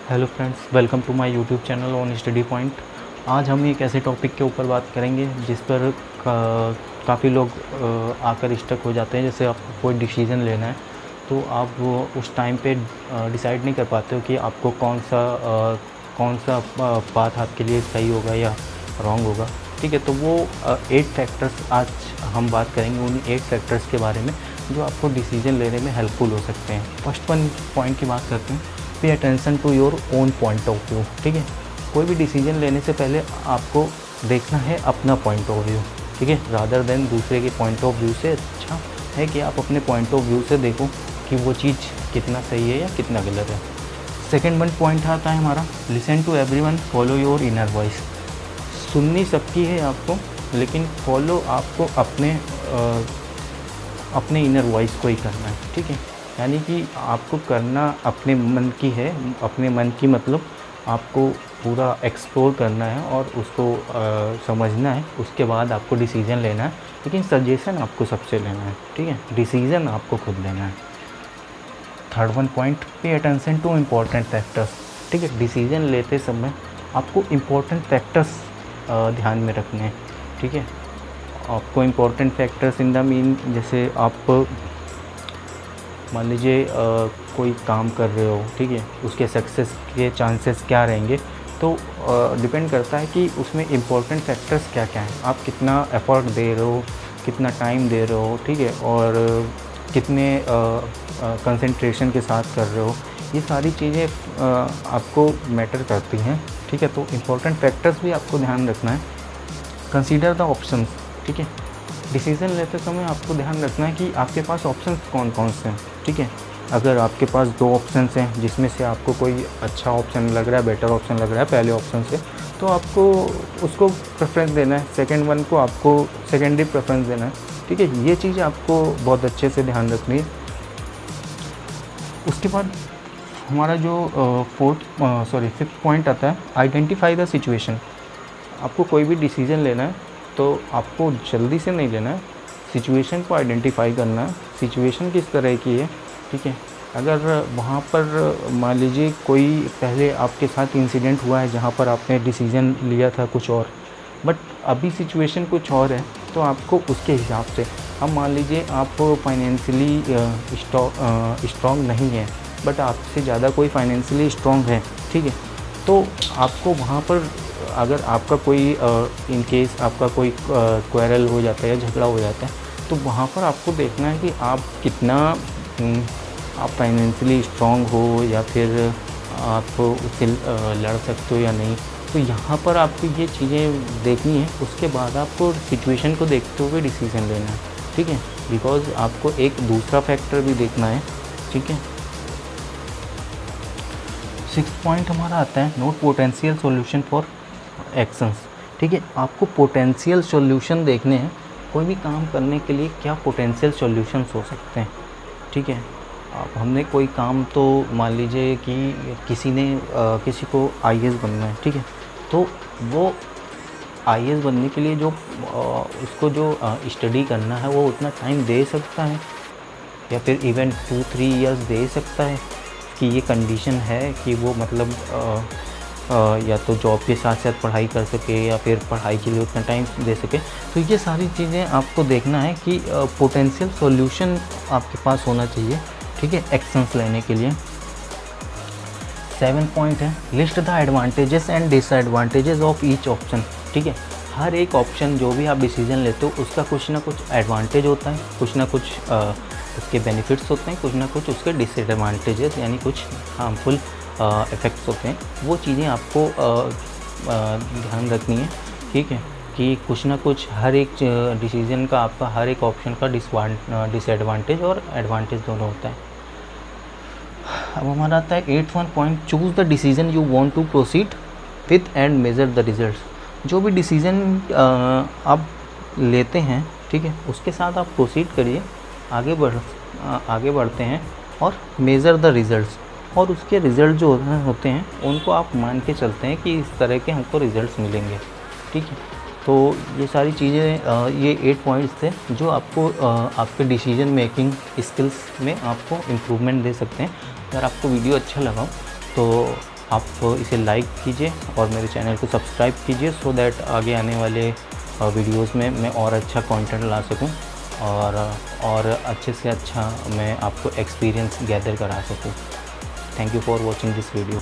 Hello friends, welcome to my YouTube channel on study point. आज हम एक ऐसे टॉपिक के ऊपर बात करेंगे जिस पर काफ़ी लोग आकर स्टक हो जाते हैं। जैसे आपको कोई डिसीज़न लेना है तो आप वो उस टाइम पे डिसाइड नहीं कर पाते हो कि आपको कौन सा पाथ आपके लिए सही होगा या रॉन्ग होगा। ठीक है, तो वो 8 फैक्टर्स आज हम बात करेंगे, उन 8 फैक्टर्स के बारे में जो आपको डिसीज़न लेने में हेल्पफुल हो सकते हैं। फर्स्ट पॉइंट की बात करते हैं, pay attention to your own point of view. ठीक है, कोई भी डिसीजन लेने से पहले आपको देखना है अपना पॉइंट ऑफ व्यू। ठीक है, रादर देन दूसरे के पॉइंट ऑफ व्यू से अच्छा है कि आप अपने पॉइंट ऑफ व्यू से देखो कि वो चीज़ कितना सही है या कितना गलत है। सेकेंड पॉइंट आता है हमारा, listen to everyone, follow your inner voice. सुननी सबकी है आपको, लेकिन फॉलो आपको अपने इनर वॉइस को ही करना है। ठीक है, यानी कि आपको करना अपने मन की है। अपने मन की मतलब आपको पूरा एक्सप्लोर करना है और उसको समझना है, उसके बाद आपको डिसीज़न लेना है। लेकिन सजेशन आपको सबसे लेना है। ठीक है, डिसीज़न आपको खुद लेना है। Third point, pay attention to important factors. ठीक है, डिसीज़न लेते समय आपको इम्पोर्टेंट फैक्टर्स ध्यान में रखने हैं। ठीक है, आपको important factors in the mean, जैसे आप मान लीजिए कोई काम कर रहे हो, ठीक है, उसके सक्सेस के चांसेस क्या रहेंगे, तो डिपेंड करता है कि उसमें इम्पोर्टेंट फैक्टर्स क्या क्या हैं। आप कितना एफर्ट दे रहे हो, कितना टाइम दे रहे हो, ठीक है, और कितने कंसंट्रेशन के साथ कर रहे हो, ये सारी चीज़ें आपको मैटर करती हैं। ठीक है, तो इम्पोर्टेंट फैक्टर्स भी आपको ध्यान रखना है। Consider the options. ठीक है, डिसीज़न लेते समय आपको ध्यान रखना है कि आपके पास ऑप्शंस कौन कौन से हैं। ठीक है, अगर आपके पास 2 ऑप्शंस हैं जिसमें से आपको कोई अच्छा ऑप्शन लग रहा है, बेटर ऑप्शन लग रहा है पहले ऑप्शन से, तो आपको उसको प्रेफरेंस देना है। सेकंड वन को आपको सेकेंडरी प्रेफरेंस देना है। ठीक है, ये चीज़ आपको बहुत अच्छे से ध्यान रखनी है। उसके बाद हमारा जो फिफ्थ पॉइंट आता है, आइडेंटिफाई द सिचुएशन। आपको कोई भी डिसीज़न लेना है तो आपको जल्दी से नहीं लेना है, सिचुएशन को आइडेंटिफाई करना है। सिचुएशन किस तरह की है, ठीक है, अगर वहाँ पर मान लीजिए कोई पहले आपके साथ इंसिडेंट हुआ है जहाँ पर आपने डिसीज़न लिया था कुछ और, बट अभी सिचुएशन कुछ और है, तो आपको उसके हिसाब से, अब मान लीजिए आप फाइनेंशियली स्ट्रॉन्ग नहीं है, बट आपसे ज़्यादा कोई फाइनेंशियली स्ट्रॉन्ग है, ठीक है, तो आपको वहाँ पर अगर आपका कोई इन केस आपका कोई क्वेरल हो जाता है या झगड़ा हो जाता है, तो वहाँ पर आपको देखना है कि आप कितना आप फाइनेंशियली स्ट्रॉन्ग हो या फिर आप उससे लड़ सकते हो या नहीं। तो यहाँ पर आपको ये चीज़ें देखनी है, उसके बाद आपको सिचुएशन को देखते हुए डिसीज़न लेना है। ठीक है, बिकॉज़ आपको एक दूसरा फैक्टर भी देखना है। ठीक है, 6th पॉइंट हमारा आता है, note potential solution for actions. ठीक है, आपको पोटेंशियल सॉल्यूशन देखने हैं, कोई भी काम करने के लिए क्या पोटेंशियल सॉल्यूशंस हो सकते हैं। ठीक है, आप हमने कोई काम, तो मान लीजिए कि किसी को आईएएस बनना है, ठीक है, तो वो आईएएस बनने के लिए जो उसको जो स्टडी करना है वो उतना टाइम दे सकता है, या फिर इवन 2-3 इयर्स दे सकता है कि ये कंडीशन है कि वो मतलब या तो जॉब के साथ साथ पढ़ाई कर सके या फिर पढ़ाई के लिए उतना टाइम दे सके। तो ये सारी चीज़ें आपको देखना है कि पोटेंशियल सॉल्यूशन आपके पास होना चाहिए। ठीक है, एक्शंस लेने के लिए। 7th पॉइंट है, list the advantages and disadvantages of each option. ठीक है, हर एक ऑप्शन जो भी आप डिसीजन लेते हो उसका कुछ ना कुछ एडवांटेज होता है, कुछ ना कुछ उसके बेनिफिट्स होते हैं, कुछ ना कुछ उसके डिसएडवांटेजेस यानी कुछ हार्मफुल इफ़ेक्ट्स होते हैं। वो चीज़ें आपको ध्यान रखनी है। ठीक है, कि कुछ ना कुछ हर एक डिसीज़न का, आपका हर एक ऑप्शन का डिसएडवांटेज और एडवांटेज दोनों होता है। अब हमारा आता है 8th point, choose the decision you want to proceed with and measure the results. जो भी डिसीज़न आप लेते हैं, ठीक है, उसके साथ आप प्रोसीड करिए, आगे बढ़ते हैं और मेज़र द रिज़ल्ट्स, और उसके रिज़ल्ट जो होते हैं उनको आप मान के चलते हैं कि इस तरह के हमको रिज़ल्ट्स मिलेंगे। ठीक है, तो ये सारी चीज़ें, ये 8 पॉइंट्स थे जो आपको आपके डिसीजन मेकिंग स्किल्स में आपको इम्प्रूवमेंट दे सकते हैं। अगर आपको वीडियो अच्छा लगा तो आप इसे लाइक कीजिए और मेरे चैनल को सब्सक्राइब कीजिए, सो दैट आगे आने वाले वीडियोस में मैं और अच्छा कंटेंट ला सकूं और अच्छे से अच्छा मैं आपको एक्सपीरियंस गैदर करा सकूं। Thank you for watching this video.